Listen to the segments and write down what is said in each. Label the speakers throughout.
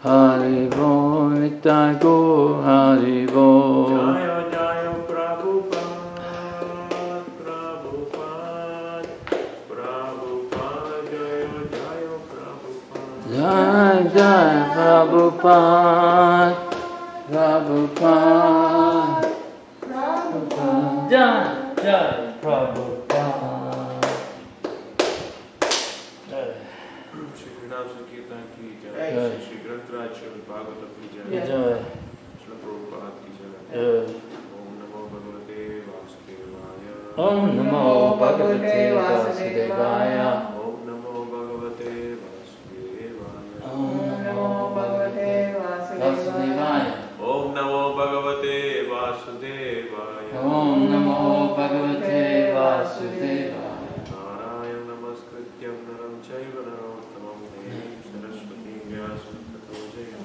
Speaker 1: Haribo, Nitai Gaur Haribo.
Speaker 2: Jaya Jaya Prabhupada, Prabhupada, Prabhupada, Jaya Jaya Prabhupada.
Speaker 1: Jai Jai Prabhupada, Prabhupada, Prabhupada. Jai Jai Prabhupada.
Speaker 2: Shri Granam Sankirtan ki jai,
Speaker 1: Jai.
Speaker 2: Shri Granth Raj Srimad Bhagavatam ki jai,
Speaker 1: Jai.
Speaker 2: Shri Prabhupada ki jai.
Speaker 1: Jai.
Speaker 2: Om Namo Bhagavate Vasudevaya.
Speaker 1: Om Namo Bhagavate Vasudevaya.
Speaker 2: Om Namo Bhagavate Vasudevaya.
Speaker 1: Om Namo Bhagavate Vasudevaya.
Speaker 2: Om Namo Bhagavate Vasudevaya.
Speaker 1: Om Namo Bhagavate Vasudevaya.
Speaker 2: Narayana Namaskrityam Naram Chaiva Narottamam Devim Saraswati Vyasam Tato Jayam.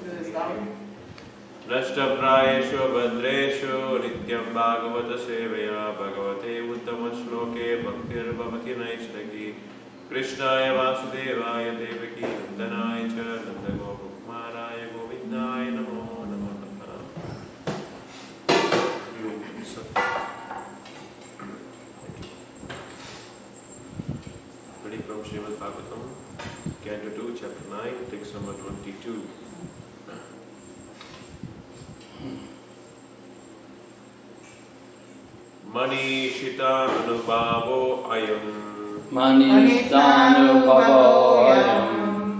Speaker 2: Nashtaprayeshu Bhadreshu Nityam Bhagavata Sevaya Bhagavate Uttama Shloke Bhaktir Bhavati Naishtaki Krishnaya Vasudevaya Devaki Nandanaya Cha Nandagopakumaraya Govindaya Namo Namaha. Reading from Srimad Bhagavatam, Canto 2, Chapter 9, text number 22. Manishita Anubhavo Ayam
Speaker 1: Manishtanubhavo ayam.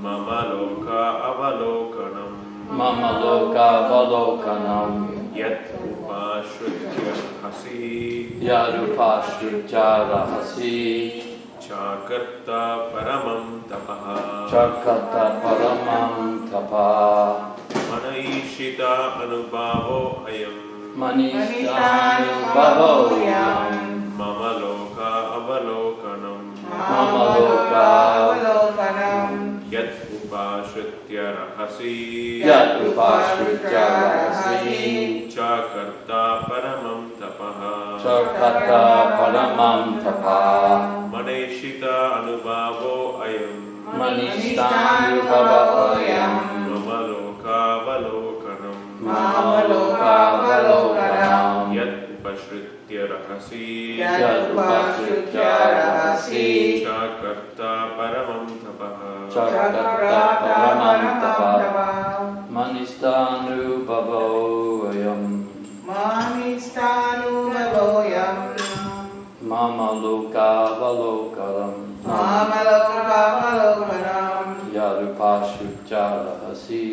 Speaker 2: Mama Loka Avalokanam
Speaker 1: Mama Loka Avalokanam.
Speaker 2: Yat Upashrutya Hasi
Speaker 1: Yadupashrutya Rahasi.
Speaker 2: Chakarta Paramam Tapaha
Speaker 1: Chakata Paramam Tapa.
Speaker 2: Manishita Anubhavo Ayam
Speaker 1: Manishtanubhavo ayam.
Speaker 2: Mama Loka Avalokanam
Speaker 1: Mama Loka
Speaker 2: Yat Upashritya Rahasi
Speaker 1: Yadupashrutya Rahasi.
Speaker 2: Chakarta Paramam Tapaha
Speaker 1: Chakata Paramam Tapa.
Speaker 2: Manishita Anubhavo Ayam
Speaker 1: Manishtanubhavo ayam.
Speaker 2: Mama Loka Avalokanam
Speaker 1: Mama Loka Avalokanam.
Speaker 2: Yat Upashritya Rahasi
Speaker 1: Yadupashrutya Rahasi.
Speaker 2: Chakarta Paramam Tapaha
Speaker 1: Chakata Paramam Tapa. Manishtanubhavo ayam. Mama Loka Avalokanam. Yadupashrutya Rahasi.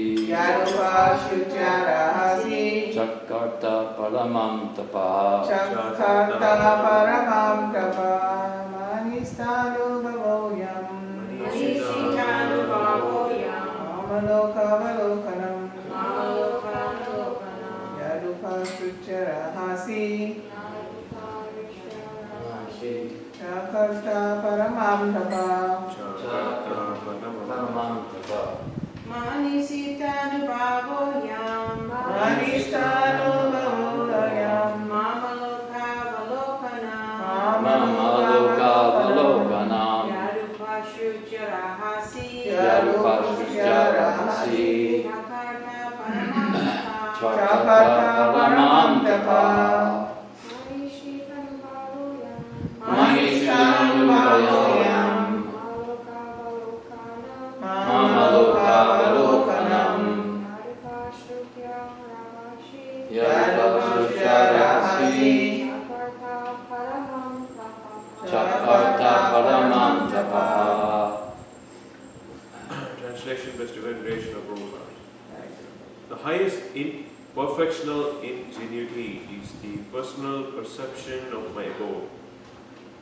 Speaker 1: Chakata Paramam Tapa.
Speaker 3: Chakarta Paramam Tapa.
Speaker 1: Paramam Tapa.
Speaker 3: Manishtanubhavoyam. Manishtanubhavoyam. Mamalokavalokanam.
Speaker 1: Mamalokavalokanam.
Speaker 3: Yadupashrutya Rahasi.
Speaker 1: Yadupashrutya Rahasi.
Speaker 3: Chakarta Paramam Tapa.
Speaker 1: Manishtanubhavoyam. Mamalokavalokanam. Yadupashrutya Rahasi. Chakarta Paramam Tapa.
Speaker 2: Translation best evaluation of Prabhupada. The highest perfectional ingenuity is the personal perception of my abode.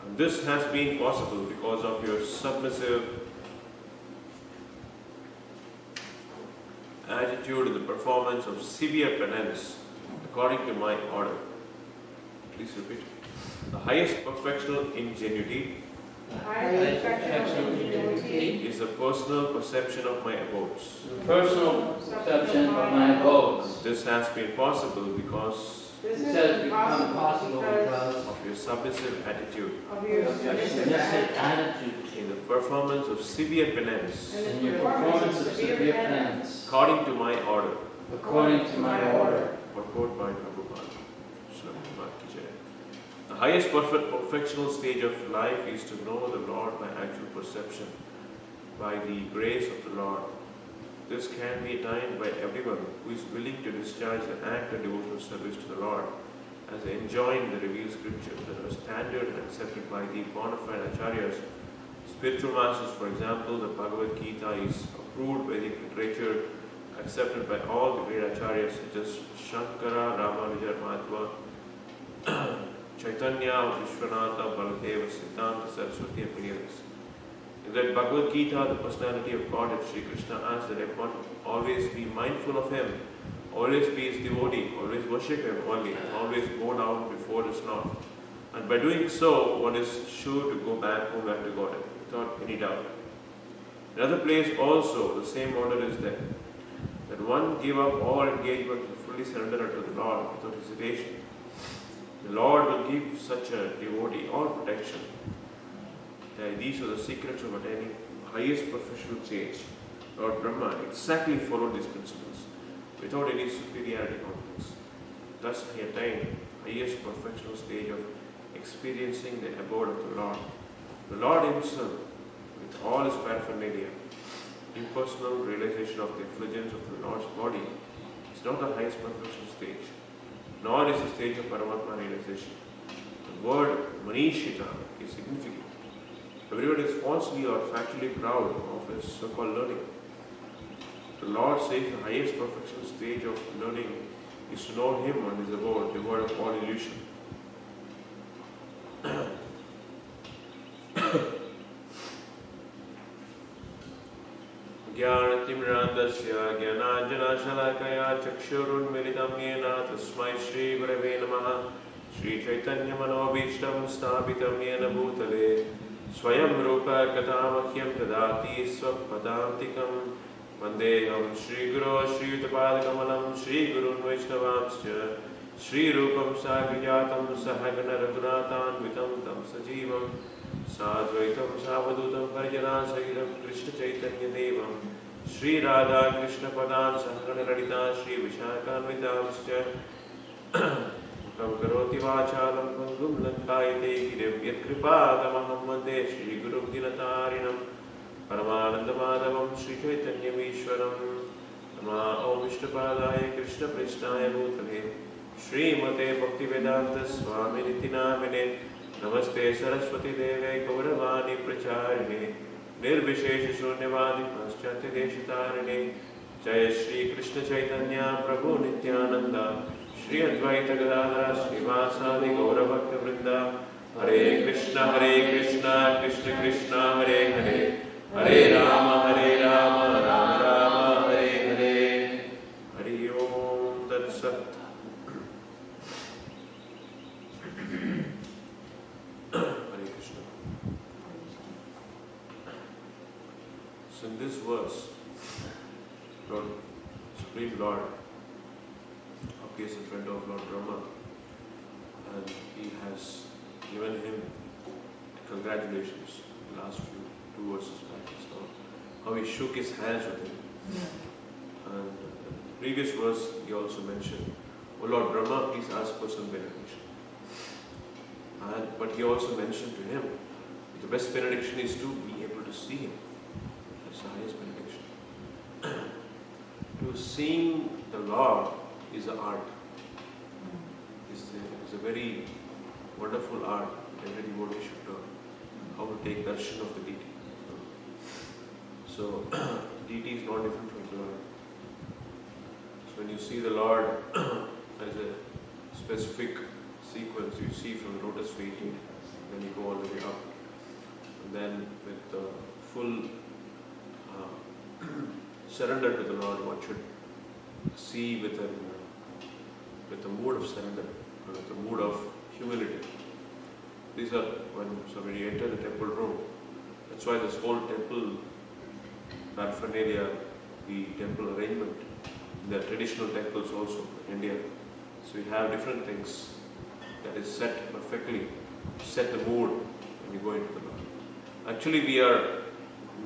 Speaker 2: And this has been possible because of your submissive attitude in the performance of severe penance according to my order. Please repeat. The highest perfectional ingenuity is the personal perception of my abodes.
Speaker 1: Personal perception of my abodes.
Speaker 2: This has been possible because
Speaker 3: This
Speaker 1: This
Speaker 3: has
Speaker 1: has
Speaker 3: become
Speaker 1: become possible because
Speaker 2: of your submissive attitude
Speaker 3: of your
Speaker 1: of your
Speaker 3: submissive
Speaker 1: submissive
Speaker 3: attitude
Speaker 1: attitude
Speaker 2: in the performance of severe penance
Speaker 1: and your performance of severe penance
Speaker 2: according to my order.
Speaker 1: according to my order.
Speaker 2: Purport by Prabhupada. Srimad ki jai. The highest perfectional stage of life is to know the Lord by actual perception, by the grace of the Lord. This can be attained by everyone who is willing to discharge the act of devotional service to the Lord, as enjoined in the revealed scriptures that are standard and accepted by the bona fide acharyas. Spiritual masters, for example, the Bhagavad Gita is approved Vedic literature, accepted by all the great acharyas such as Shankara, Ramanuja, Madhva, Chaitanya, Vishwanatha, Baladeva, Siddhanta, Saraswati, and many others. In that Bhagavad Gita, the personality of God, Sri Krishna asks that one always be mindful of Him, always be His devotee, always worship Him only, always go down before His Lord. And by doing so, one is sure to go back home back to God without any doubt. In other place also, the same order is there, that one give up all engagement and fully surrender unto the Lord without hesitation. The Lord will give such a devotee all protection. These are the secrets of attaining highest professional change. Lord Brahma exactly followed these principles without any superiority complex. Thus he attained highest perfectional stage of experiencing the abode of the Lord. The Lord Himself, with all His paraphernalia, impersonal realization of the effulgence of the Lord's body, is not the highest perfectional stage, nor is the stage of Paramatma realization. The word Manishita is significant. Everyone is falsely or factually proud of his so-called learning. The Lord says the highest perfectional stage of learning is to know Him and His abode, devoid of all illusion. Jnanatimrandasya jnananjanashalakaya chakshurunmilitam yena tasmai Shri Gurave Namaha Shri Chaitanya Manobhishtam Sthapitam yena bhutale Swayam Rupa Katamakyam Tadati Swapadantikam Vandeham Shri Guru Shri Utapadakamalam Shri Gurun Vaishnavamscha Shri Rupam Sagrajatam Sahagana Raghunathan Vitam Tam Sajivam Sadvaitam Savadutam Parjana Sahitam Krishna Chaitanya Devam Shri Radha Krishna Padan Sahagana Radita Shri Vishakan Vitamscha Karoti Vachalam Pangum Lankayate Girevyat Kripadamaham Vande Shri Guru Dinatarinam Paramananda Madhavam Shri Chaitanya Vishwaram Nama Om Vishnupadaya Krishna Prishnaya Bhutale Shri Mate Bhaktivedanta Swami Nitinamine Namaste Saraswati Deve Gauravani Pracharine Nirvishesha Shunyavadi Paschatya Deshitarine Jaya Shri Krishna Chaitanya Prabhu Nityananda Shri Advaita Gadadhara Srivasadi Gaura Bhakta Vrinda Hare Krishna Krishna Krishna Hare Hare Hare Rama Rama Rama Hare Hare Hari Om Tat Sat. Hare Krishna. So in this verse, Lord, Supreme Lord appears in front of Lord Brahma, and he has given him congratulations. The last two verses back, so how he shook his hands with him. And the previous verse he also mentioned, "O Lord Brahma, please ask for some benediction." But he also mentioned to him, the best benediction is to be able to see him. That's the highest benediction. To seeing the Lord is an art. It's a very wonderful art every devotee should learn. How to take darshan of the deity. So, deity is not different from the Lord. So when you see the Lord, there is a specific sequence you see from the lotus feet, then you go all the way up. And then with the full surrender to the Lord, one should see with the mood of surrender, or with the mood of humility. These are when you enter the temple room. That's why this whole temple paraphernalia, the temple arrangement, the traditional temples also in India, So we have different things that is set perfectly, set the mood when we go into the Lord. Actually, we are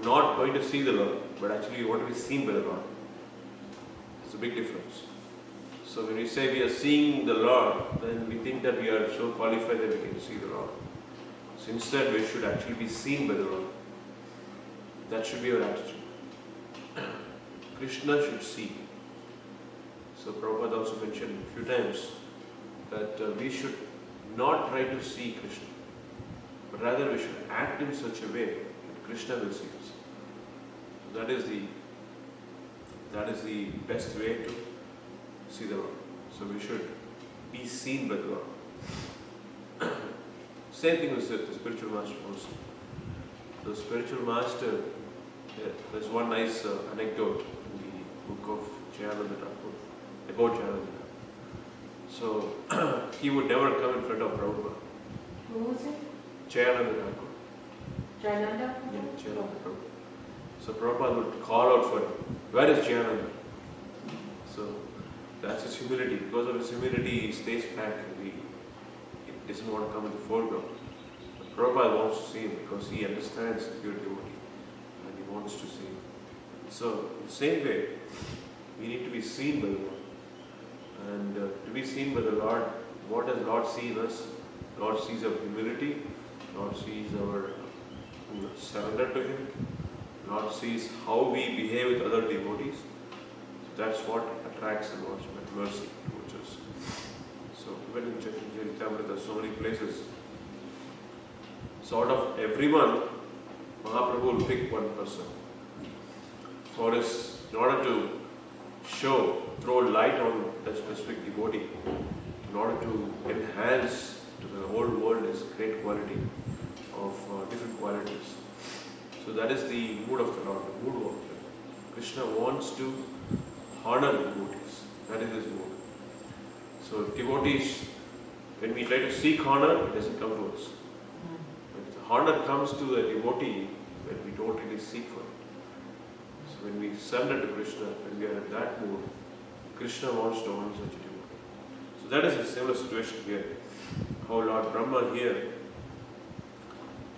Speaker 2: not going to see the Lord, but actually we want to be seen by the Lord. It's a big difference. So when we say we are seeing the Lord, then we think that we are so qualified that we can see the Lord. So instead, we should actually be seen by the Lord. That should be our attitude. Krishna should see. So Prabhupada also mentioned a few times that we should not try to see Krishna, but rather we should act in such a way that Krishna will see us. So that is the best way to see the Lord. So we should be seen by the Lord. Same thing with the spiritual master also. The spiritual master, there's one nice anecdote in the book of Jayananda Thakur, about Jayananda Thakur. So he would never come in front of Prabhupada.
Speaker 3: Who was it?
Speaker 2: Jayananda Thakur.
Speaker 3: Jayananda?
Speaker 2: Yeah, Jayananda Thakur. So Prabhupada would call out for him. Where is Jayananda? So that's his humility. Because of his humility, he stays back and he doesn't want to come in the foreground. But Prabhupada wants to see him because he understands the pure devotee and he wants to see him. So, in the same way, we need to be seen by the Lord. And to be seen by the Lord, what does Lord see in us? Lord sees our humility, Lord sees our surrender to Him, Lord sees how we behave with other devotees. That's what attracts the Lord's mercy towards us. So, even in Charitamrita, there are so many places. So, out of everyone, Mahaprabhu will pick one person in order to throw light on that specific devotee, in order to enhance to the whole world his great quality of different qualities. So that is the mood of the Lord, the mood of Krishna wants to honor the devotees. That is his mood. So devotees, when we try to seek honor, it doesn't come to us. But the honor comes to the devotee when we don't really seek for it. So when we surrender to Krishna, when we are in that mood, Krishna wants to honor such a devotee. So that is a similar situation here. How Lord Brahma here,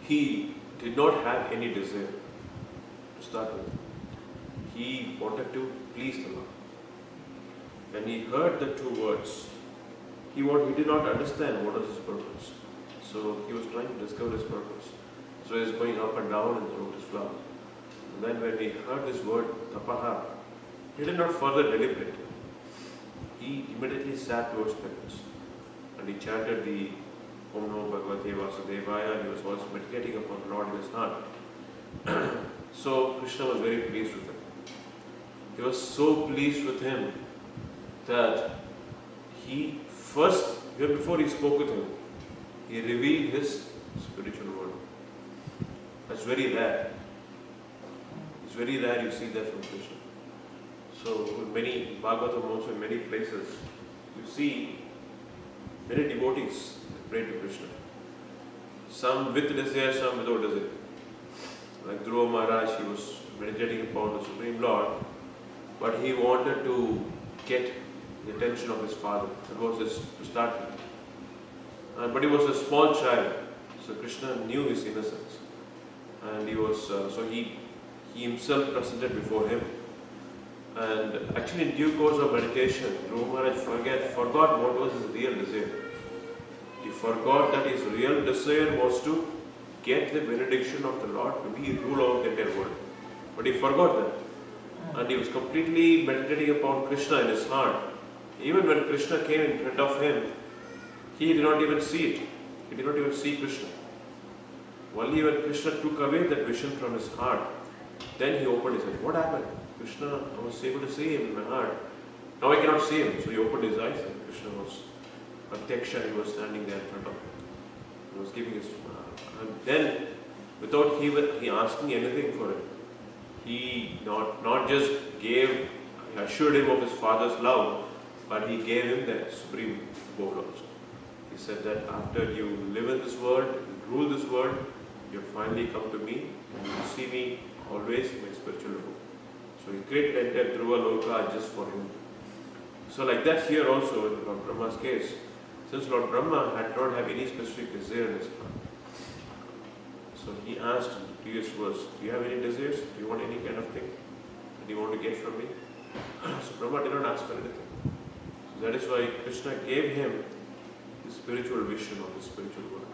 Speaker 2: he did not have any desire to start with. He wanted to please the Lord. When he heard the two words, he did not understand what was his purpose. So he was trying to discover his purpose. So he was going up and down in the lotus flower. And then when he heard this word, tapaha, he did not further deliberate. He immediately sat towards penance. And he chanted the Om Namo Bhagavate Vasudevaya, and he was also meditating upon the Lord in his heart. So Krishna was very pleased with him. He was so pleased with him that he first, even before he spoke with him, he revealed his spiritual world. That's very rare. It's very rare you see that from Krishna. So in many Bhagavatam, also in many places, you see many devotees that pray to Krishna. Some with desire, some without desire. Like Dhruva Maharaj, he was meditating upon the Supreme Lord, but he wanted to get the attention of his father. That was his to start with. But he was a small child, so Krishna knew his innocence. And he was, so he himself presented before him. And actually in due course of meditation, Dhruva Maharaj forgot what was his real desire. He forgot that his real desire was to get the benediction of the Lord to be rule over the entire world. But he forgot that. And he was completely meditating upon Krishna in his heart. Even when Krishna came in front of him, he did not even see it. He did not even see Krishna. Only when Krishna took away that vision from his heart, then he opened his eyes. What happened? Krishna, I was able to see him in my heart. Now I cannot see him. So he opened his eyes and Krishna was Pratyaksha, he was standing there in front of him. He was giving his and then without he asking anything for it, he not just gave, he assured him of his father's love, but he gave him the supreme goal also. He said that after you live in this world, you rule this world, you finally come to me and you see me always in my spiritual role. So he created entire Dhruva Loka just for him. So like that here also in Lord Brahma's case, since Lord Brahma had not have any specific desire in his heart, so he asked in the previous verse, do you have any desires? Do you want any kind of thing that you want to get from me? So Brahma did not ask for anything. So that is why Krishna gave him the spiritual vision of the spiritual world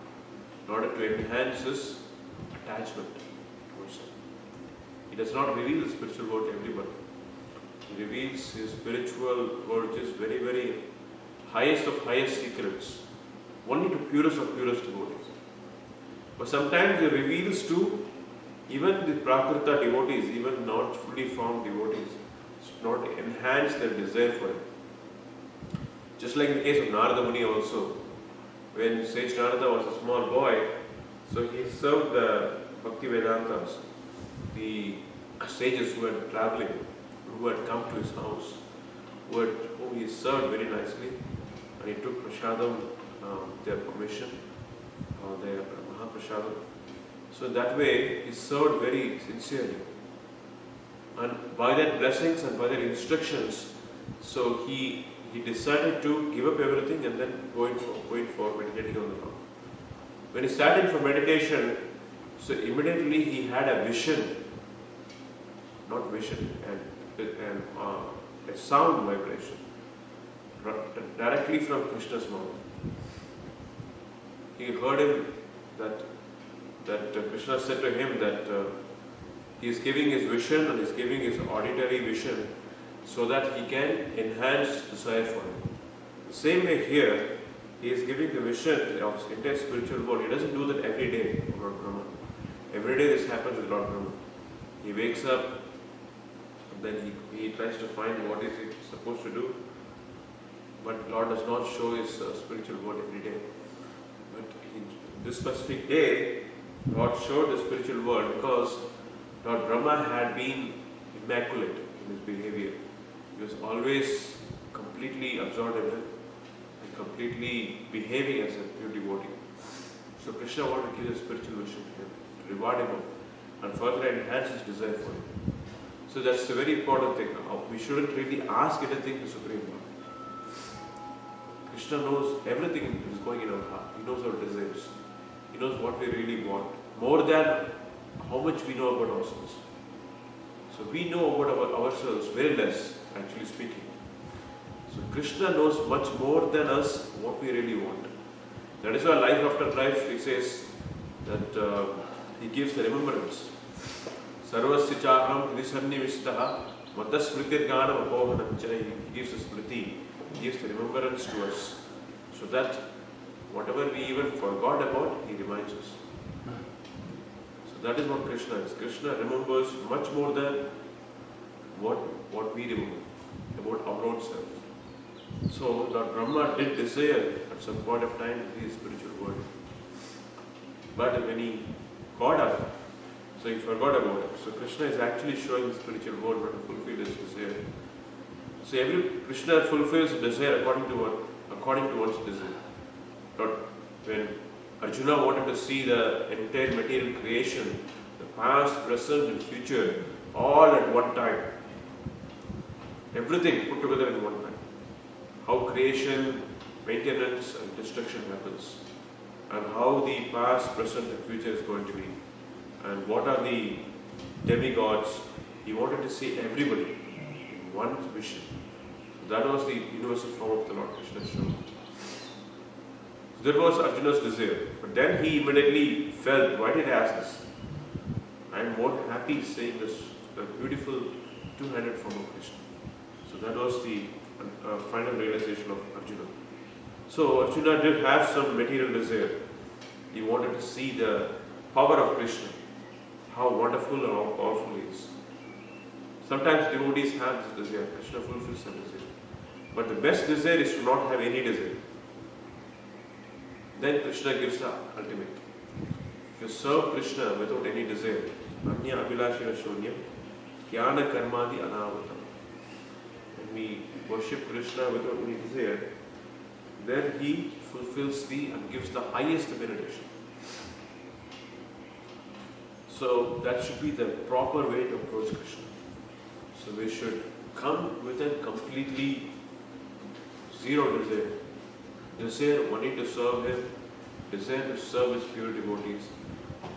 Speaker 2: in order to enhance his attachment towards him. He does not reveal the spiritual world to everybody. He reveals his spiritual world, which is very, very highest of highest secrets, only to purest of purest devotees. But sometimes he reveals to even the Prakrita devotees, even not fully formed devotees, not enhance their desire for him. Just like in the case of Narada Muni also, when Sage Narada was a small boy, so he served the Bhakti Vedantas, the sages who were traveling, who had come to his house, whom he served very nicely, and he took prasadam, their permission, their Mahaprasadam. So that way he served very sincerely. And by their blessings and by their instructions, so he decided to give up everything and then going for meditating on the Lord. When he started for meditation, so immediately he had a vision, not vision, and a sound vibration directly from Krishna's mouth. He heard him that Krishna said to him that he is giving his vision and is giving his auditory vision so that he can enhance desire for him. The same way here, he is giving the vision of his entire spiritual world. He doesn't do that every day with Lord Brahma. Every day this happens with Lord Brahma. He wakes up and then he tries to find what is he supposed to do. But Lord does not show his spiritual world every day. But in this specific day, Lord showed the spiritual world because Lord Brahma had been immaculate in his behavior. He was always completely absorbed in him and completely behaving as a pure devotee. So Krishna wanted to give a spiritual vision to him, to reward him and further enhance his desire for him. So that's a very important thing. We shouldn't really ask anything to Supreme Lord. Krishna knows everything that is going in our heart. He knows our desires. He knows what we really want, more than how much we know about ourselves. So we know about ourselves very less, actually speaking. So Krishna knows much more than us what we really want. That is why life after life, he says that he gives the remembrance. Sarvasya chaham hrisannivishtaha matasmritirganam apohanamcha. He gives the smriti. He gives the remembrance to us, so that whatever we even forgot about, he reminds us. So that is what Krishna is. Krishna remembers much more than what we remember about our own self. So Lord Brahma did desire at some point of time to be a spiritual world. But when he got up, so he forgot about it. So Krishna is actually showing the spiritual world how to fulfill his desire. So every Krishna fulfills desire according to one's desire. But when Arjuna wanted to see the entire material creation, the past, present and future, all at one time, everything put together in one time. How creation, maintenance and destruction happens, and how the past, present and future is going to be, and what are the demigods. He wanted to see everybody in one vision. That was the universal form of the Lord Krishna shown. So that was Arjuna's desire. But then he immediately felt, why did I ask this? I am more happy seeing this beautiful two-handed form of Krishna. So that was the final realization of Arjuna. So Arjuna did have some material desire. He wanted to see the power of Krishna, how wonderful and how powerful he is. Sometimes devotees have this desire. Krishna fulfills their desire. But the best desire is to not have any desire. Then Krishna gives the ultimate. If you serve Krishna without any desire, Anya Abhilashina Shunyam, Jnana Karmadi Anavatam. When we worship Krishna without any desire, then he fulfills and gives the highest benediction. So that should be the proper way to approach Krishna. So we should come with a completely Zero desire. Desire wanting to serve Him, desire to serve His pure devotees,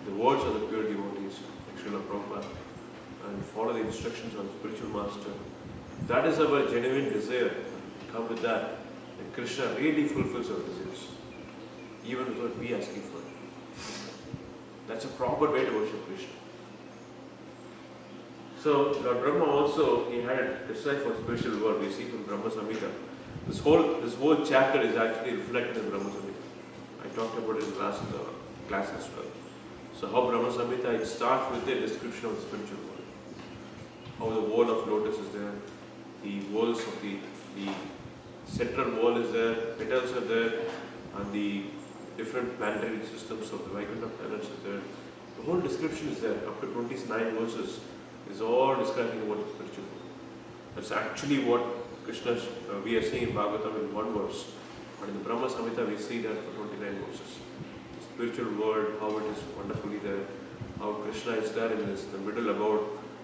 Speaker 2: the words of the pure devotees, like Srila Prabhupada, and follow the instructions of the spiritual master. That is our genuine desire. Come with that, and Krishna really fulfills our desires, even without we asking for it. That's a proper way to worship Krishna. So, Lord Brahma also, he had a desire for spiritual world. We see from Brahma Samhita. This whole chapter is actually reflected in Brahma Samhita. I talked about it in the last class as well. So how Brahma Samhita, it starts with a description of the spiritual world. How the wall of lotus is there, the walls of the central wall is there, petals are there, and the different planetary systems of the Vaikuntha planets are there. The whole description is there, up to 29 verses, is all describing about the spiritual world. That's actually what Krishna, we are seeing in Bhagavatam in one verse, but in the Brahma Samhita we see that for 29 verses. The spiritual world, how it is wonderfully there, how Krishna is there in the middle about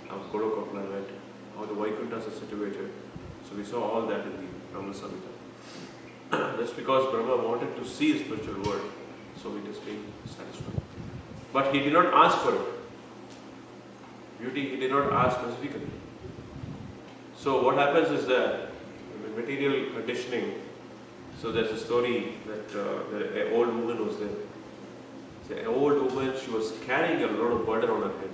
Speaker 2: how Goloka planet, how the Vaikunthas are situated. So we saw all that in the Brahma Samhita. That's because Brahma wanted to see the spiritual world, so it is being satisfied. But he did not ask for it. Beauty, he did not ask specifically. So what happens is that in material conditioning, so there's a story that an old woman was there. So an old woman, she was carrying a lot of burden on her head.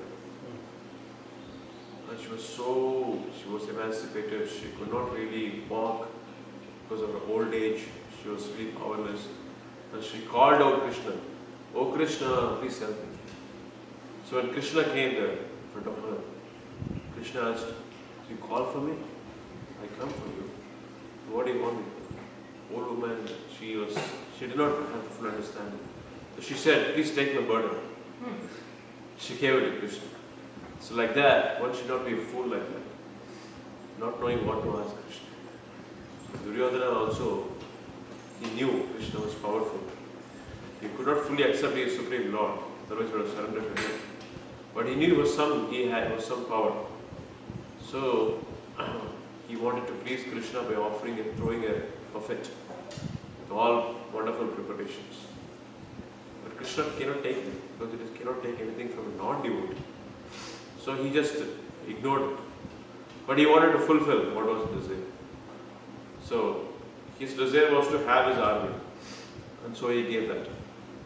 Speaker 2: And she was emancipated, she could not really walk because of her old age, she was really powerless. And she called out Krishna, "Oh Krishna, please help me." So when Krishna came there in front of her, Krishna asked, "Do you call for me? I come for you. What do you want me to do?" Old woman, she did not have the full understanding. So she said, "Please take my burden." She gave it to Krishna. So like that, one should not be a fool like that, not knowing what to ask Krishna. Duryodhana also, he knew Krishna was powerful. He could not fully accept his Supreme Lord, otherwise he would have surrendered to him. But he knew he had some power. So he wanted to please Krishna by offering and throwing a buffet with all wonderful preparations. But Krishna cannot take it, because he cannot take anything from a non-devotee. So he just ignored it. But he wanted to fulfill what was his desire. So his desire was to have his army. And so he gave that.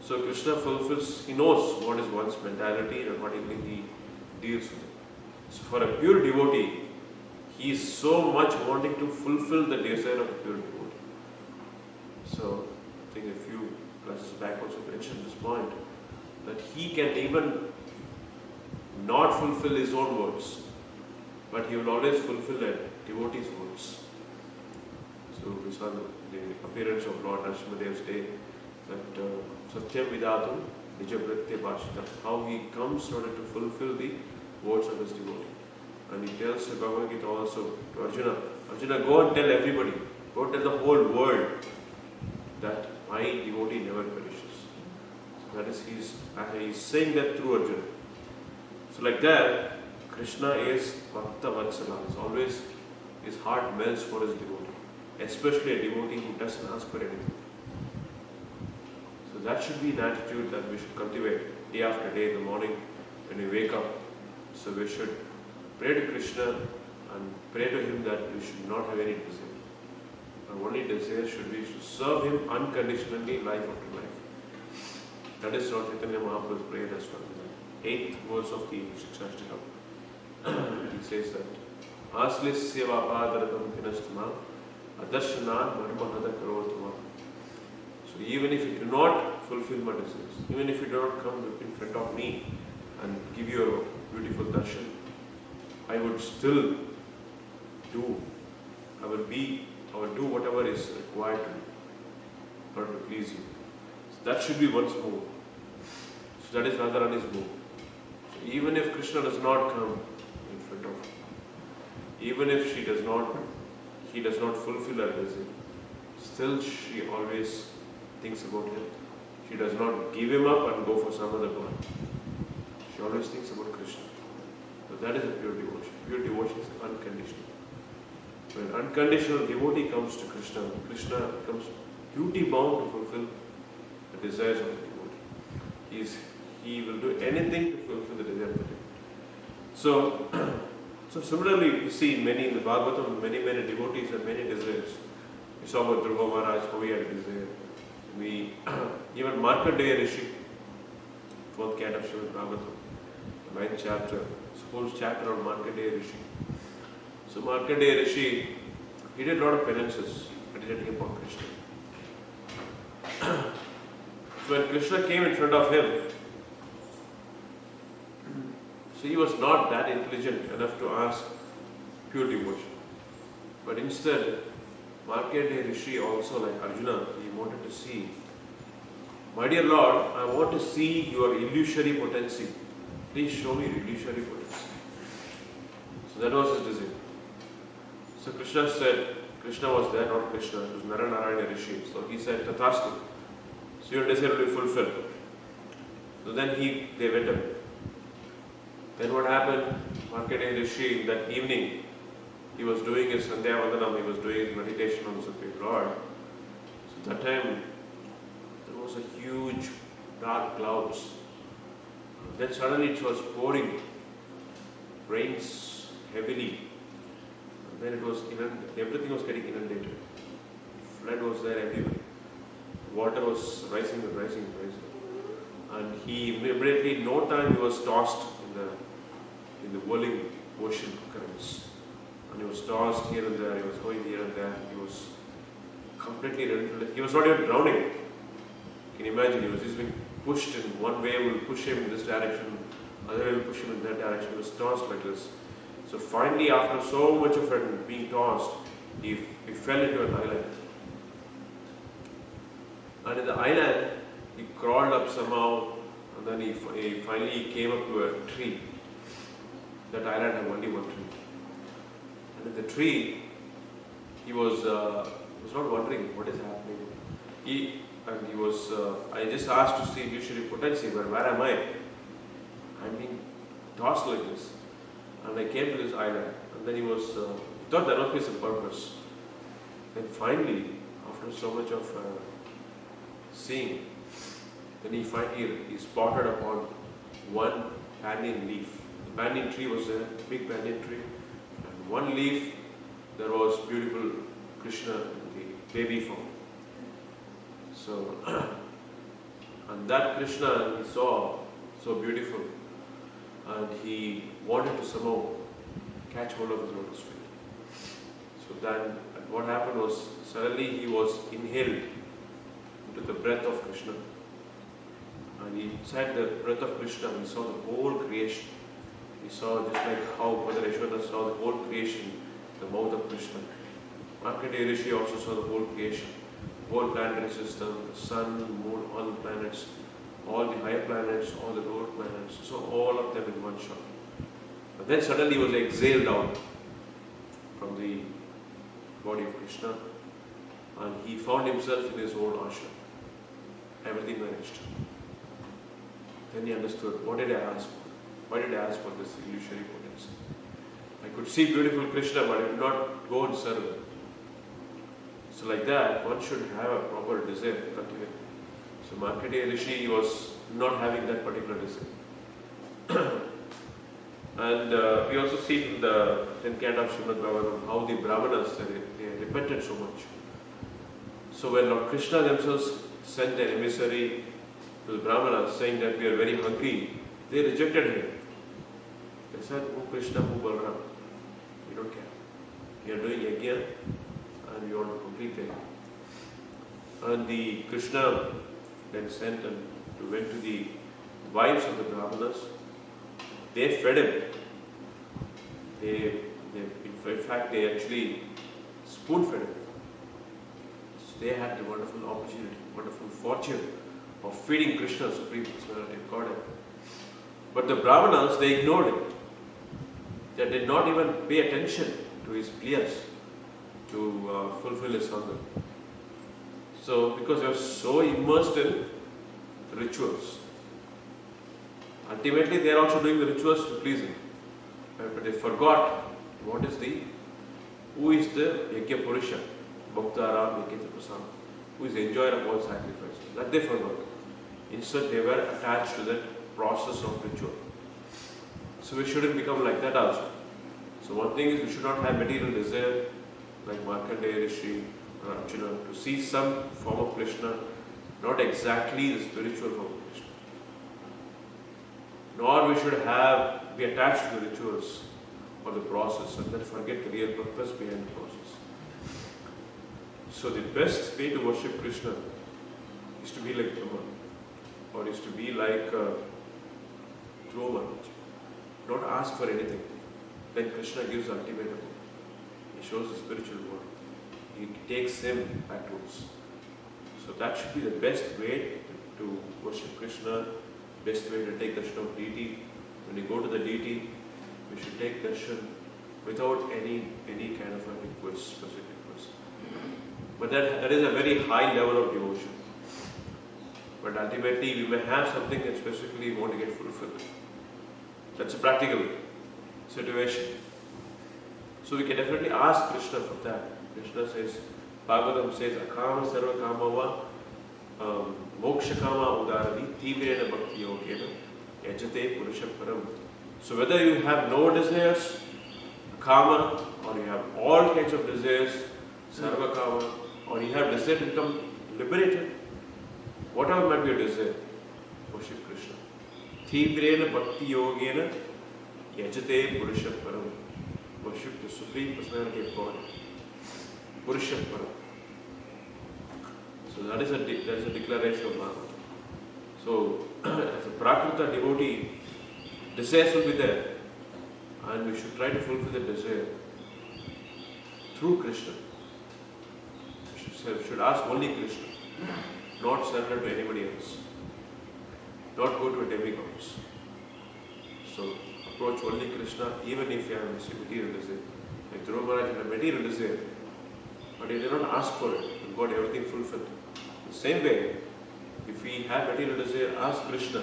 Speaker 2: So Krishna fulfills, he knows what is one's mentality and accordingly he deals with it. So for a pure devotee, he is so much wanting to fulfill the desire of a pure devotee. So I think a few classes back also mentioned this point, that he can even not fulfill his own words, but he will always fulfill a devotee's words. So we saw the appearance of Lord Nrishimhadeva's day, that Satyam Vidatum Nijavritya Bhashita, how he comes in order to fulfill the words of his devotee. And he tells the Bhagavad Gita also to Arjuna, "Arjuna, go and tell everybody, go and tell the whole world that my devotee never perishes." So that is, he's saying that through Arjuna. So like that, Krishna is Bhakta Vatsala. It's always, his heart melts for his devotee, especially a devotee who doesn't ask for anything. So that should be an attitude that we should cultivate day after day in the morning when we wake up. So we should pray to Krishna and pray to him that we should not have any desire. Our only desire should be to serve him unconditionally life after life. That is what Chaitanya Mahaprabhu prayed as well. 8th verse of the Shikshashtakam. He says that Aslisya vapadaratam kinastama adarshana marmahada karotama. So even if you do not fulfill my desires, even if you do not come in front of me and give you a beautiful darshan, I would still I will do whatever is required to in order to please you. So that should be one's move. So that is Radharani's move. So even if Krishna does not come in front of her, even if he does not fulfill her desire, still she always thinks about him. She does not give him up and go for some other god. She always thinks about Krishna. So that is a pure devotion. Pure devotion is unconditional. When unconditional devotee comes to Krishna, Krishna becomes duty bound to fulfill the desires of the devotee. He will do anything to fulfill the desire of the devotee. So, similarly, we see many in the Bhagavatam, many devotees have many desires. We saw about Dhruva Maharaj, how he had a desire. Even Markandeya Rishi, 4th canto of Srimad Bhagavatam, 9th chapter, it's a whole chapter on Markandeya Rishi. So Markandeya Rishi, he did a lot of penances meditating upon Krishna. So when Krishna came in front of him, so he was not that intelligent enough to ask pure devotion. But instead, Markandeya Rishi also, like Arjuna, he wanted to see, my dear Lord, I want to see your illusory potency. Please show me your illusory potency. So that was his desire. So Krishna said, Krishna was there, not Krishna, it was Naranarayana Rishi. So he said, Tathastu. So your desire will be fulfilled. So then they went away. Then what happened? Markandeya Rishi, that evening, he was doing his Sandhya Vandanam, he was doing his meditation on the Supreme Lord. So that time, there was a huge dark clouds. Then suddenly it was pouring rains heavily. And then it was everything was getting inundated. Flood was there everywhere. Water was rising. And he immediately, no time, he was tossed in the whirling ocean currents. And he was tossed here and there, he was going here and there, he was completely, he was not even drowning. You can imagine, he was just being pushed in one wave will push him in this direction, other wave will push him in that direction, he was tossed like this. So finally, after so much of it being tossed, he fell into an island. And in the island, he crawled up somehow, and then he finally came up to a tree. That island had only one tree. And in the tree, he was not wondering what is happening. I just asked to see illusory potency, but where am I? I'm being tossed like this. And I came to this island, and then he thought there must be some purpose. Then finally, after so much of seeing, then he spotted upon one banyan leaf. The banyan tree was a big banyan tree, and one leaf there was beautiful Krishna in the baby form. So, and that Krishna he saw so beautiful, and he wanted to somehow catch hold of his lotus feet. So then, what happened was suddenly he was inhaled into the breath of Krishna, and inside the breath of Krishna, he saw the whole creation. He saw just like how Mother Yashoda saw the whole creation, the mouth of Krishna. Markandeya Rishi also saw the whole creation, whole planetary system, the sun, moon, all the planets, all the higher planets, all the lower planets. So all of them in one shot. But then suddenly he was exhaled out from the body of Krishna, and he found himself in his own ashram. Everything vanished. Then he understood, what did I ask for? Why did I ask for this illusory potency? I could see beautiful Krishna, but I did not go and serve him. So like that, one should have a proper desire to cultivate. So Markandeya Rishi was not having that particular desire. And we also see in the 10th canto of Srimad Bhagavatam how the Brahmanas, they repented so much. So when Lord Krishna themselves sent an emissary to the Brahmanas saying that we are very hungry, they rejected him. They said, "Oh Krishna, oh Balaram, we don't care. We are doing yajna and we want to complete yajna." And the Krishna then went to the wives of the Brahmanas. They fed him. In fact, they actually spoon-fed him. So they had the wonderful opportunity, wonderful fortune of feeding Krishna, Supreme Personality of Godhead. But the Brahmanas, they ignored it. They did not even pay attention to his pleas to fulfill his hunger. So, because they were so immersed in rituals. Ultimately, they are also doing the rituals to please him. But they forgot what is the who is the Yajna Purusha, Bhaktaram Yajna Prasam, who is the enjoyer of all sacrifices. That they forgot. Instead, they were attached to that process of ritual. So we shouldn't become like that also. So one thing is we should not have material desire like Markandeya Rishi or Arjuna to see some form of Krishna, not exactly the spiritual form of Krishna. Nor we should be attached to the rituals or the process and then forget the real purpose behind the process. So the best way to worship Krishna is to be like Brahma, or is to be like Dhruva Maharaj. Don't ask for anything. Then Krishna gives ultimatum. He shows the spiritual world. He takes him backwards. So that should be the best way to worship Krishna, best way to take darshan of deity. When you go to the deity, we should take darshan without any kind of a request, specific request. But that is a very high level of devotion. But ultimately, we may have something that specifically we want to get fulfilled. That's a practical situation. So we can definitely ask Krishna for that. Krishna says, Bhagavatam says, Akama sarva kamava moksha kama udarani tivrena bhakti yogena yajate purusha param. So whether you have no desires, kama, or you have all kinds of desires, sarva kama, or you have desire to become liberated, whatever might be your desire, worship Krishna. Tivrena bhakti yogena yajate purusha param. Worship the Supreme Personality of God. Purusha param. So that is a declaration of Bhagavatam. So as a Prakrita devotee, desires will be there, and we should try to fulfill the desire through Krishna. We should ask only Krishna, not surrender to anybody else, not go to a demigods. So approach only Krishna, even if you have a material desire. Like Dhruva Maharaj had a material desire, but he did not ask for it and got everything fulfilled. The same way, if we have material desire, ask Krishna.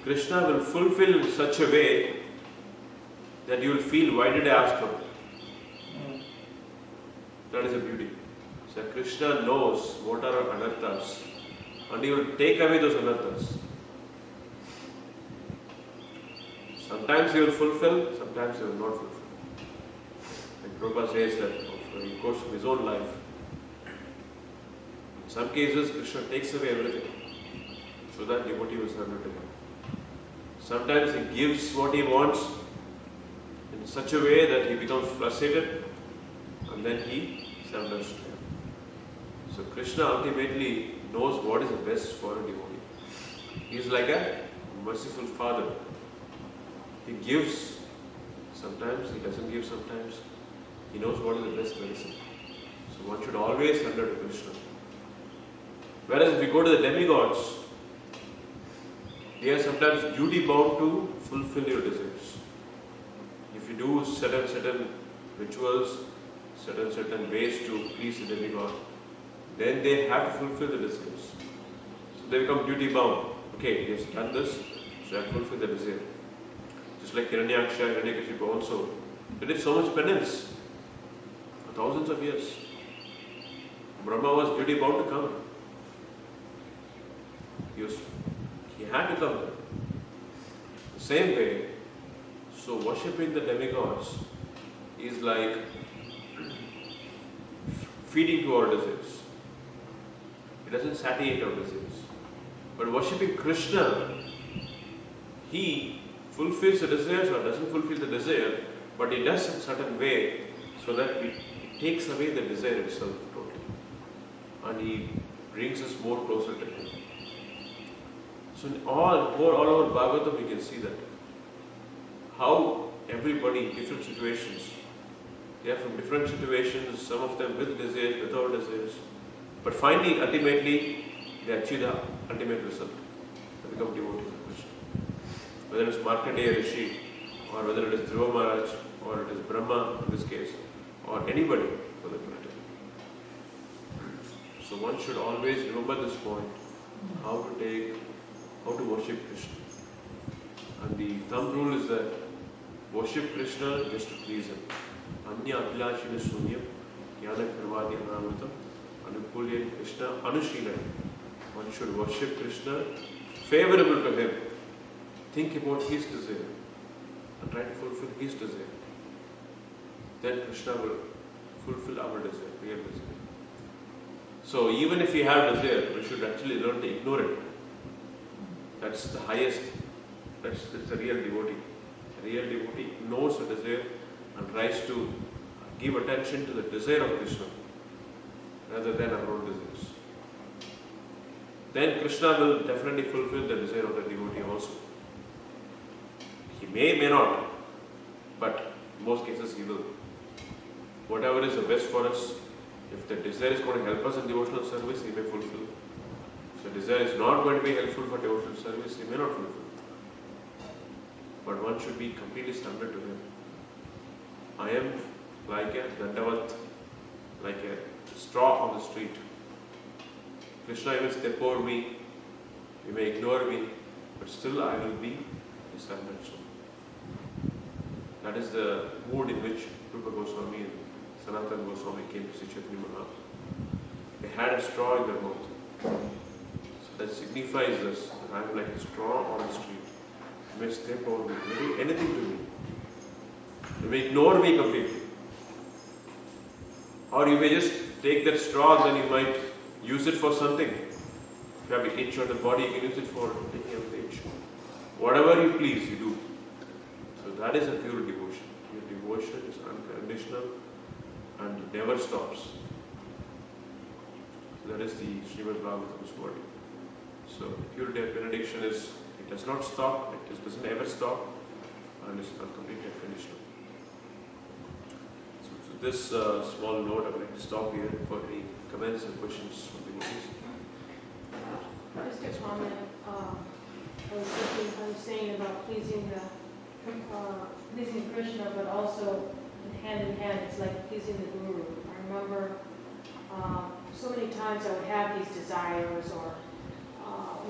Speaker 2: Krishna will fulfill in such a way that you will feel, why did I ask for it? That is the beauty. So Krishna knows what are our anarthas, and he will take away those anarthas. Sometimes he will fulfill, sometimes he will not fulfill. Like Prabhupada says that in the course of his own life, in some cases Krishna takes away everything so that devotee will surrender to him. Sometimes he gives what he wants in such a way that he becomes frustrated and then he surrenders to him. So Krishna ultimately knows what is the best for a devotee. He is like a merciful father. He gives sometimes, he doesn't give sometimes. He knows what is the best medicine. So one should always surrender to Krishna. Whereas if we go to the demigods, they are sometimes duty bound to fulfill your desires. If you do certain rituals, certain ways to please the demigod, then they have to fulfill the desires. So they become duty bound. Okay, he has done this, so I have fulfilled the desire. Just like Hiranyaksha, Hiranyakashipu also, they did so much penance for thousands of years. Brahma was duty bound to come. He had to come. The same way, so worshipping the demigods is like feeding to our desires. It doesn't satiate our desires. But worshipping Krishna, he fulfills the desires or doesn't fulfill the desire, but he does in a certain way so that it takes away the desire itself totally. And he brings us more closer to him. So in all over Bhagavatam we can see that. How everybody in different situations, they are from different situations, some of them with desires, without desires. But finally, ultimately, they achieve the ultimate result. They become devotees of Krishna. Whether it is Markandeya Rishi, or whether it is Dhruva Maharaj, or it is Brahma in this case, or anybody for that matter. So one should always remember this point, how to worship Krishna. And the thumb rule is that worship Krishna just to please him. Anya Abhilashina Sunyam, Jnana Karvadi Anamritam, Anukulyan Krishna Anushilan. One should worship Krishna favorable to him. Think about his desire and try to fulfill his desire. Then Krishna will fulfill our desire, real desire. So even if we have desire, we should actually learn to ignore it. That's the highest, that's the real devotee. A real devotee knows the desire and tries to give attention to the desire of Krishna rather than our own desires. Then Krishna will definitely fulfill the desire of the devotee also. He may not, but in most cases he will. Whatever is the best for us, if the desire is going to help us in devotional service, he may fulfill. If the desire is not going to be helpful for devotional service, he may not fulfill. But one should be completely surrendered to him. I am like a dandavat, like a straw on the street. Krishna even step over me, you may ignore me, but still I will be a surrendered soul. That is the mood in which Rupa Goswami and Sanatana Goswami came to see Chaitanya Mahaprabhu. They had a straw in their mouth. So that signifies this, that I am like a straw on the street. You may step over me, you may do anything to me. You may ignore me completely. Or you may just take that straw and then you might use it for something. If you have an itch on the body, you can use it for taking care of the itch. Whatever you please, you do. So that is a pure devotion. Your devotion is unconditional and never stops. So that is the Srimad Bhagavatam's word. So pure benediction is, it does not stop, it doesn't ever stop, and it's completely unconditional. So this small note, I would like to stop here for any comments and questions from the devotees.
Speaker 3: Just a comment. I was saying about pleasing Krishna, but also hand in hand, it's like pleasing the Guru. I remember so many times I would have these desires or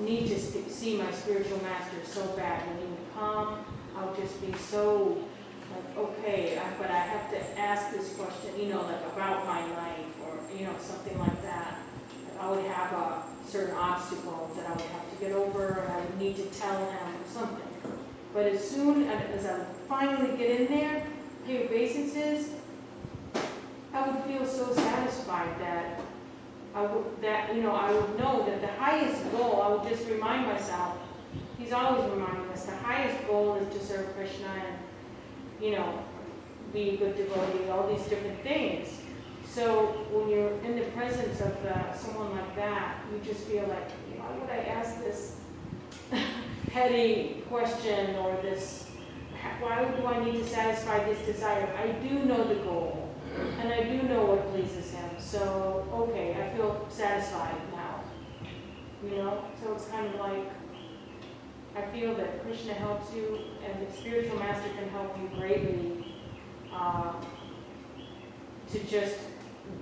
Speaker 3: need to see my spiritual master so bad. When he would come, I would just be so like, okay, but I have to ask this question, like about my life or, something like that. I would have certain obstacles that I would have to get over and I would need to tell him or something. But as soon as I would finally get in there, give obeisances, I would feel so satisfied that I would know that the highest goal, I would just remind myself, he's always reminding us, the highest goal is to serve Krishna and, be a good devotee, all these different things. So when you're in the presence of someone like that, you just feel like, why would I ask this petty question or this, why do I need to satisfy this desire? I do know the goal, and I do know what pleases him. So, okay, I feel satisfied now. So it's kind of like, I feel that Krishna helps you, and the spiritual master can help you greatly to just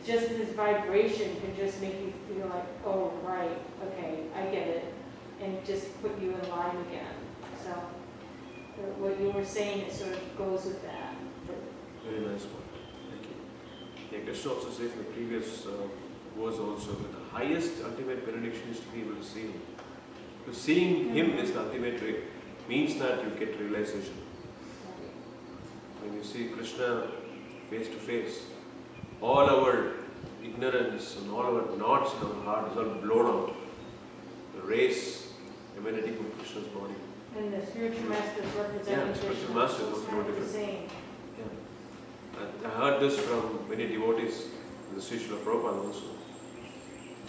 Speaker 3: this vibration can just make you feel like, oh, right, okay, I get it, and just put you in line again. So what you were saying, it sort of goes with that.
Speaker 2: Very nice one. Thank you. Yeah, Krishna also says in the previous verse also that the highest ultimate benediction is to be able to see him. To seeing him is the ultimate way, means that you get realization. When you see Krishna face to face, all our ignorance and all our knots in our heart is all blown out. The rays emanating from Krishna's body.
Speaker 3: And the spiritual master is representing Krishna.
Speaker 2: Spiritual master is also no different. I heard this from many devotees in the Srila Prabhupada also.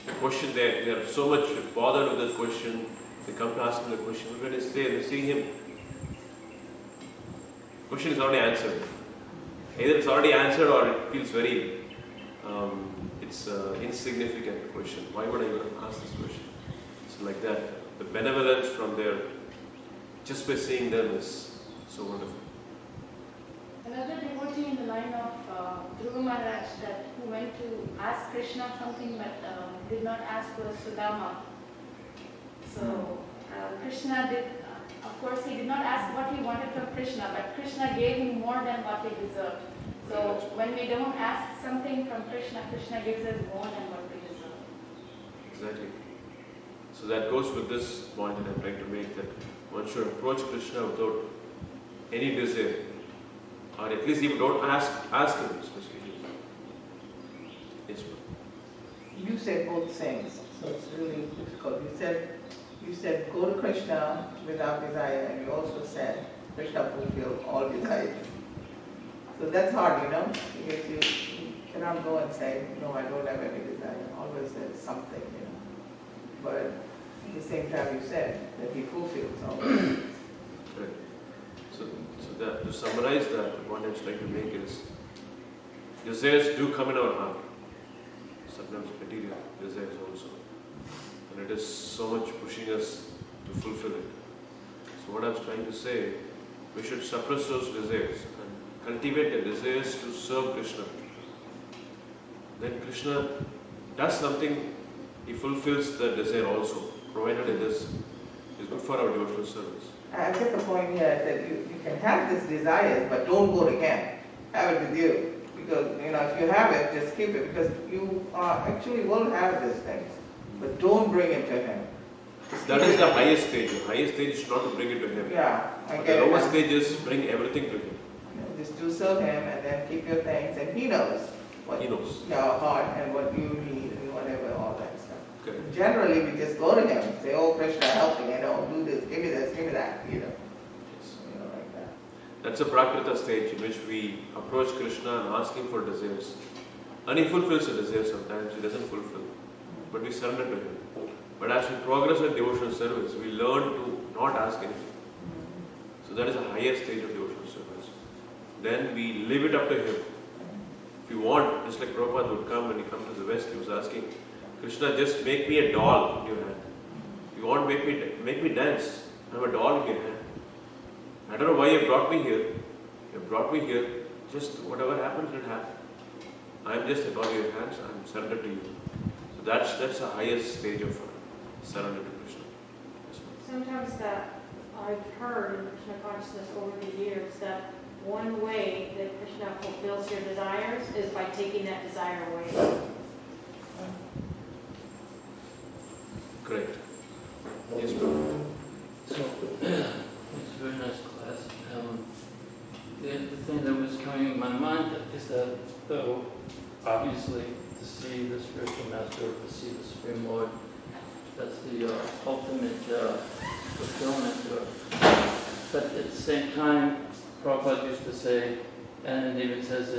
Speaker 2: The question they are so much bothered with that question, they come to ask him the question, when is there, they see him. The question is already answered. Either it's already answered or it feels very insignificant question. Why would I even ask this question? So like that, the benevolence from there, just by seeing them is so wonderful.
Speaker 4: Another devotee in the line of Dhruva Maharaj who went to ask Krishna something but did not ask for Sudama. So Krishna did, of course he did not ask what he wanted from Krishna, but Krishna gave him more than what he deserved. So when we don't ask something from Krishna, Krishna gives us more than what we deserve.
Speaker 2: Exactly. So that goes with this point that I'm trying to make, that one should approach Krishna without any desire, or at least even don't ask him specifically. Yes, ma'am.
Speaker 5: You said both things, so it's really difficult. You said go to Krishna without desire, and you also said Krishna fulfill all desires. So that's hard, because you cannot go and say, no, I don't have any desire. Always there's something, But at the same time you said that he fulfills all desires.
Speaker 2: Correct. So that, to summarize that, what I'm trying to make is, desires do come in our heart. Sometimes material desires also. And it is so much pushing us to fulfill it. So what I was trying to say, we should suppress those desires and cultivate the desires to serve Krishna. Then Krishna does something, he fulfills the desire also, provided it is good for our devotional service.
Speaker 5: I get the point here that you can have this desire, but don't go to him. Have it with you. Because, if you have it, just keep it. Because you actually will have these things. But don't bring it to him.
Speaker 2: That is the highest stage. The highest stage is not to bring it to him.
Speaker 5: Yeah, I
Speaker 2: But
Speaker 5: get
Speaker 2: the
Speaker 5: it.
Speaker 2: lowest stage is bring everything to him.
Speaker 5: Just do serve him and then keep your things. And he knows what
Speaker 2: He knows.
Speaker 5: your heart and what you need and whatever, all that stuff.
Speaker 2: Correct.
Speaker 5: Generally, we just go to him and say, oh, Krishna, help me, do this, give me that,
Speaker 2: Yes.
Speaker 5: like that.
Speaker 2: That's a Prakrita stage in which we approach Krishna and ask him for desires. And he fulfills the desire sometimes, he doesn't fulfill. But we surrender to him. But as we progress in devotional service, we learn to not ask anything. So that is the highest stage of devotional service. Then we leave it up to him. If you want, just like Prabhupada would come when he comes to the West, he was asking, Krishna, just make me a doll in your hand. If you want, make me dance. I'm a doll in your hand. I don't know why you brought me here. You brought me here. Just whatever happens, it happens. I'm just a doll in your hands. I'm surrendered to you. So that's the highest stage of surrender to Krishna. Yes, ma'am.
Speaker 3: Sometimes that I've heard in Krishna consciousness over the years that one way that Krishna fulfills your desires is by taking that desire away.
Speaker 2: Great. Yes, Prabhu.
Speaker 1: So, it's a very nice class. The thing that was coming in my mind is that, though, obviously, to see the spiritual master, to see the Supreme Lord, that's the ultimate fulfillment. But at the same time, Prabhupada used to say, and it even says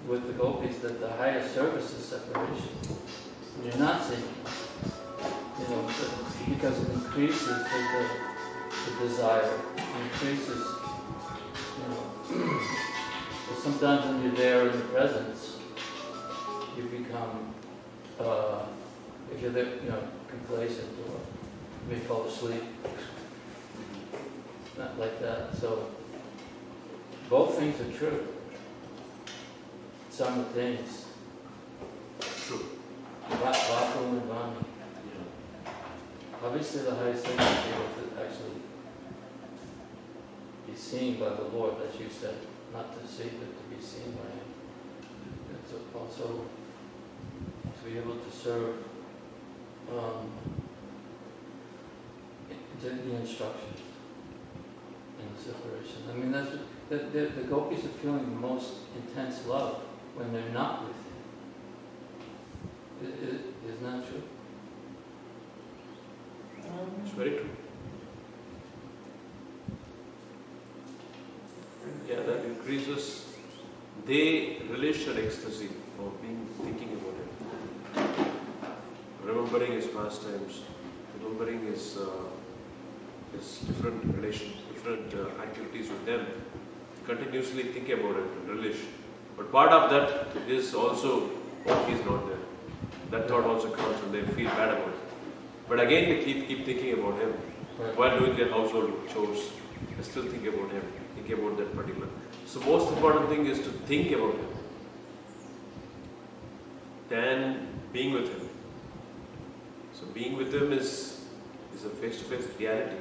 Speaker 1: with the gopis, that the highest service is separation. When you're not seeking, because it increases the desire, increases, but sometimes when you're there in the presence, you become, if you're there, complacent, or you may fall asleep. Not like that. So both things are true. Simultaneous.
Speaker 2: True.
Speaker 1: Vaku and Vani. Obviously the highest thing is to be able to actually be seen by the Lord, as you said, not to see, but to be seen by Him. And so also to be able to serve the instructions and the separation. I mean, that's the gopis are feeling the most intense love when they're not with Him. Isn't that true?
Speaker 2: It's very true. Yeah, that increases. They relish an ecstasy of thinking about Him, remembering His pastimes, remembering His different activities with them, continuously think about it and relish. But part of that is also, oh, He's not there. That thought also comes and they feel bad about it. But again, they keep thinking about Him.
Speaker 1: Right.
Speaker 2: While doing their household chores, they still think about Him, think about that particular. So most important thing is to think about Him than being with Him. So being with Him is a face-to-face reality.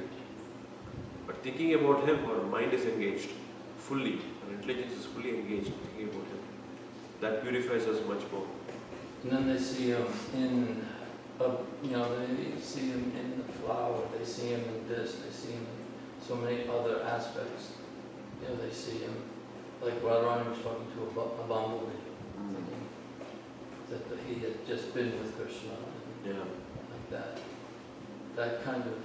Speaker 2: But thinking about Him, our mind is engaged fully, our intelligence is fully engaged in thinking about Him. That purifies us much more.
Speaker 1: And then they see him in, they see him in the flower, they see him in this, they see him in so many other aspects. They see him, like Radharani was talking to a bumblebee, thinking that he had just been with Krishna, and like that. That kind of,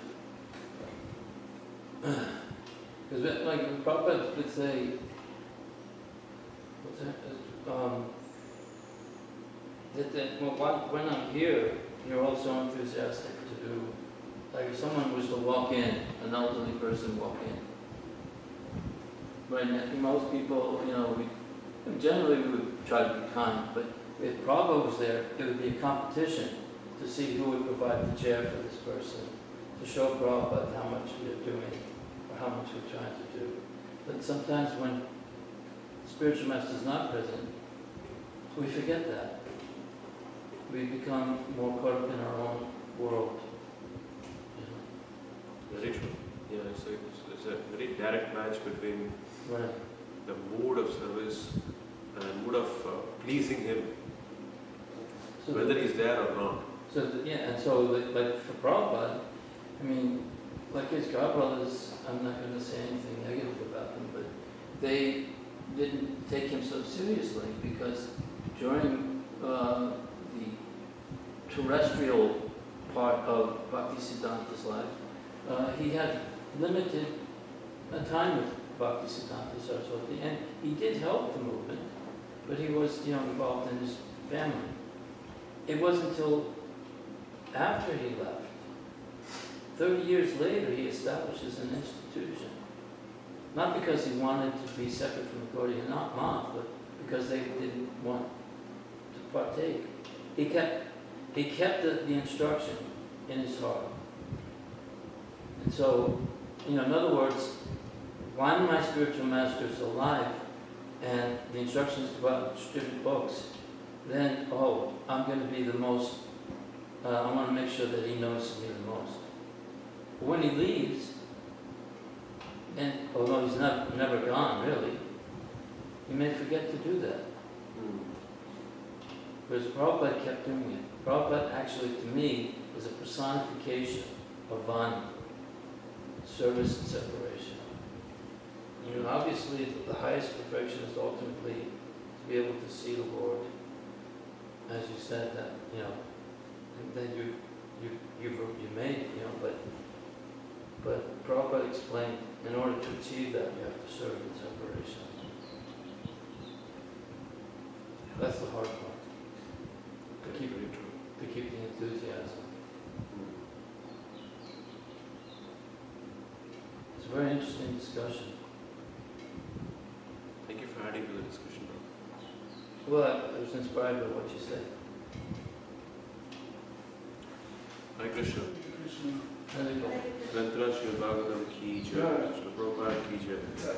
Speaker 1: because like Prabhupada would say, when I'm here, you're all so enthusiastic to do, like if someone was to walk in, an elderly person walk in, right now, most people, generally we would try to be kind, but if Prabhu was there, it would be a competition to see who would provide the chair for this person, to show Prabhupada how much we are doing, or how much we're trying to do. But sometimes when the spiritual master is not present, we forget that. We become more caught up in our own world.
Speaker 2: Very true. Yeah, it's a very direct match between
Speaker 1: Right.
Speaker 2: the mood of service and mood of pleasing him,
Speaker 1: So
Speaker 2: whether he's there or not.
Speaker 1: And so like for Prabhupada, like his godbrothers, I'm not going to say anything negative about them, but they didn't take him so seriously because during the terrestrial part of Bhaktisiddhanta's life, he had limited time with Bhaktisiddhanta Saraswati, and he did help the movement, but he was involved in his family. It wasn't until after he left, 30 years later, he establishes an institution. Not because he wanted to be separate from the Gaudiya Math, but because they didn't want to partake. He kept the instruction in his heart. And so, in other words, when my spiritual master is alive and the instructions about distribute books, then, I'm going to be the most, I want to make sure that he knows me the most. But when he leaves, and although he's never gone, really, he may forget to do that. Whereas Prabhupada kept doing it. Prabhupada actually, to me, is a personification of Vani, service and separation. Obviously, the highest perfection is ultimately to be able to see the Lord, as you said, that that you made, but Prabhupada explained, in order to achieve that, you have to serve in separation. That's the hard part. To keep the enthusiasm. It's a very interesting discussion.
Speaker 2: Thank you for adding to the discussion, bro.
Speaker 1: Well, I was inspired by what you said.
Speaker 2: Hare Krishna.
Speaker 1: Hare Krishna.
Speaker 2: Granthara Srimad Bhagavatam ki jai. Srila Prabhupada ki jai.